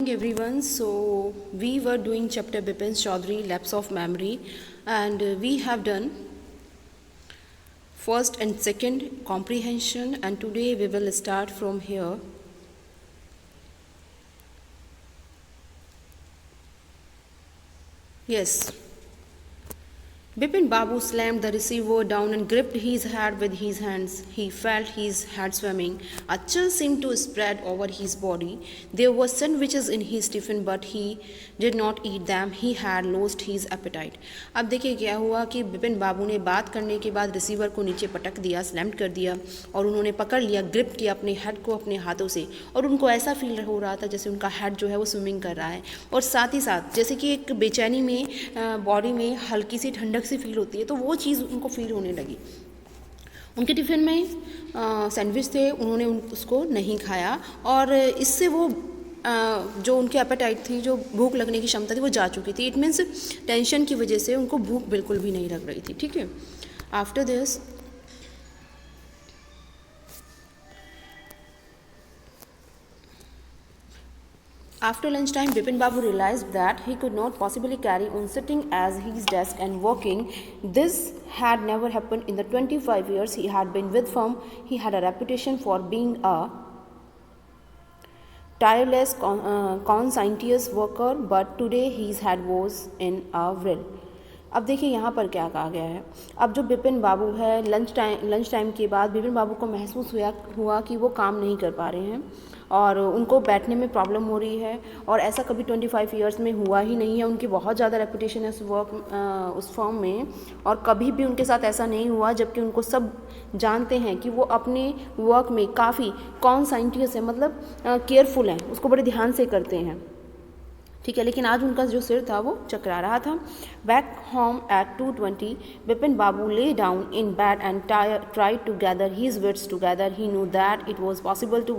Everyone, so we were doing chapter Bipin Chaudhary Lapse of Memory, and we have done first and second comprehension, and today we will start from here. Yes. Bipin Babu slammed the receiver down and gripped his head with his hands. He felt his head swimming. A chill seemed to spread over his body. There were sandwiches in his tiffin, but he did not eat them. He had lost his appetite. अब देखिए क्या हुआ कि बिपिन बाबू ने बात करने के बाद रिसीवर को नीचे पटक दिया, स्लैम्ड कर दिया और उन्होंने पकड़ लिया, ग्रिप किया अपने हेड को अपने हाथों से, और उनको ऐसा फील हो रहा था जैसे उनका हेड जो है वो स्विमिंग कर रहा है, और साथ ही साथ जैसे कि एक बेचैनी में बॉडी में हल्की सी ठंडक से फील होती है, तो वो चीज़ उनको फील होने लगी। उनके टिफ़िन में सैंडविच थे, उन्होंने उसको नहीं खाया और इससे वो जो उनकी एपेटाइट थी, जो भूख लगने की क्षमता थी, वो जा चुकी थी। इट मीन्स टेंशन की वजह से उनको भूख बिल्कुल भी नहीं लग रही थी। ठीक है, after this After lunchtime, Bipin Babu realized that he could not possibly carry on sitting at his desk and working. This had never happened in the 25 years he had been with firm. He had a reputation for being a tireless, conscientious worker, but today his head was in a whirl. अब देखिए यहाँ पर क्या कहा गया है। अब जो बिपिन बाबू है, लंच टाइम के बाद बिपिन बाबू को महसूस हुआ कि वो काम नहीं कर पा रहे हैं और उनको बैठने में प्रॉब्लम हो रही है, और ऐसा कभी 25 इयर्स में हुआ ही नहीं है। उनकी बहुत ज़्यादा रेपुटेशन है उस फर्म में, और कभी भी उनके साथ ऐसा नहीं हुआ, जबकि उनको सब जानते हैं कि वो अपने वर्क में काफ़ी कॉन्साइंटियस है, मतलब केयरफुल हैं, उसको बड़े ध्यान से करते हैं। ठीक है, लेकिन आज उनका जो सिर था वो चकरा रहा था। Back home at 2:20 Bipin Babu lay down in bed and tried to gather his wits together. He knew that it was possible to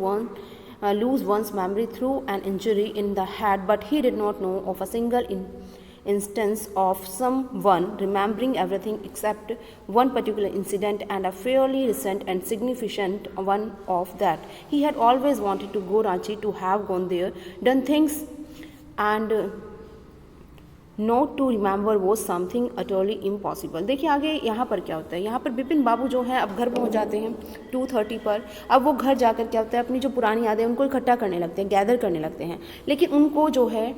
lose one's memory through an injury in the head, but he did not know of a single instance of someone remembering everything except one particular incident, and a fairly recent and significant one of that. He had always wanted to go Ranchi, to have gone there, done things, and not to remember was something utterly impossible. देखिए आगे यहाँ पर क्या होता है। यहाँ पर बिपिन बाबू जो है अब घर पहुँच जाते हैं 2:30 पर। अब वो घर जाकर क्या होता है, अपनी जो पुरानी यादें उनको इकट्ठा करने लगते हैं, गैदर करने लगते हैं, लेकिन उनको जो है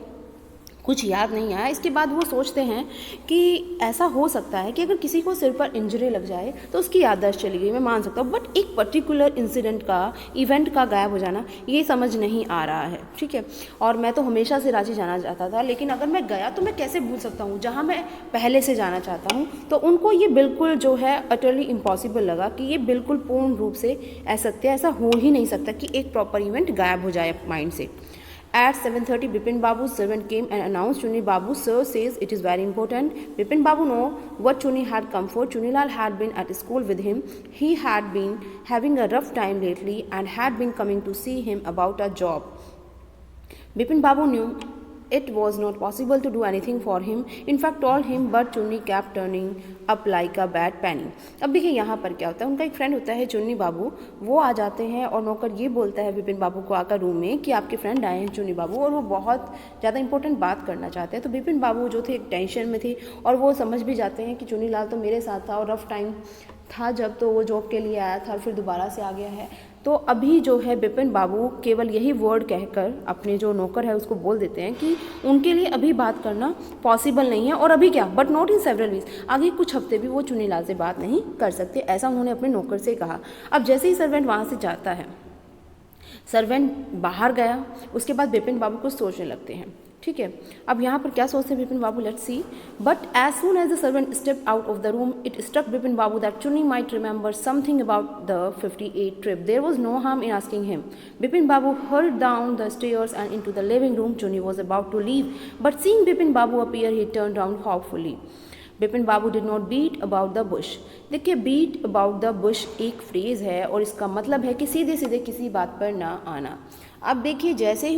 कुछ याद नहीं आया। इसके बाद वो सोचते हैं कि ऐसा हो सकता है कि अगर किसी को सिर पर इंजरी लग जाए तो उसकी याददाश्त चली गई, मैं मान सकता हूँ, बट एक पर्टिकुलर इंसिडेंट का, इवेंट का गायब हो जाना, ये समझ नहीं आ रहा है। ठीक है, और मैं तो हमेशा से रांची जाना चाहता था, लेकिन अगर मैं गया तो मैं कैसे भूल सकता हूँ जहाँ मैं पहले से जाना चाहता हूँ। तो उनको ये बिल्कुल जो है अटरली इम्पॉसिबल लगा कि ये बिल्कुल पूर्ण रूप से असत्य, ऐसा हो ही नहीं सकता कि एक प्रॉपर इवेंट गायब हो जाए माइंड से। At 7:30, Bipin Babu's servant came and announced, Chunni Babu, sir, says it is very important. Bipin Babu know what Chunni had come for. Chunilal had been at school with him. He had been having a rough time lately and had been coming to see him about a job. Bipin Babu knew it was not possible to do anything for him. In fact, told him, but Chunni kept turning up like a bad penny. अब देखिए यहाँ पर क्या होता है, उनका एक friend होता है चुन्नी बाबू, वो आ जाते हैं और नौकर ये बोलता है बिपिन बाबू को आकर रूम में कि आपके फ्रेंड आए हैं चुन्नी बाबू, और वो बहुत ज़्यादा इंपॉर्टेंट बात करना चाहते हैं। तो बिपिन बाबू जो थे एक टेंशन में थे, और वो समझ भी जाते हैं कि चुन्नी लाल तो मेरे साथ था और रफ टाइम था जब, तो वो जॉब के लिए आया था और फिर दोबारा से आ गया है। तो अभी जो है बिपिन बाबू केवल यही वर्ड कहकर अपने जो नौकर है उसको बोल देते हैं कि उनके लिए अभी बात करना पॉसिबल नहीं है, और अभी क्या, but not in several weeks, आगे कुछ हफ्ते भी वो चुनीलाल से बात नहीं कर सकते, ऐसा उन्होंने अपने नौकर से कहा। अब जैसे ही सर्वेंट वहाँ से जाता है, सर्वेंट बाहर गया, उसके बाद बिपिन बाबू कुछ सोचने लगते हैं। ठीक है, अब यहाँ पर क्या सोचते हैं Bipin Babu, let's see. But as soon as the servant step out of the room, it struck Bipin Babu that Chunni might remember something about the 58 trip. There was no harm in asking him. Bipin Babu hurried down the stairs and into the living room. Chunni was about to leave, but seeing Bipin Babu appear, he turned round hopefully. Bipin Babu did not beat about the bush. देखिए, beat about the bush एक phrase है और इसका मतलब है कि सीधे सीधे किसी बात पर ना आना। अब देखिए, जैसे ही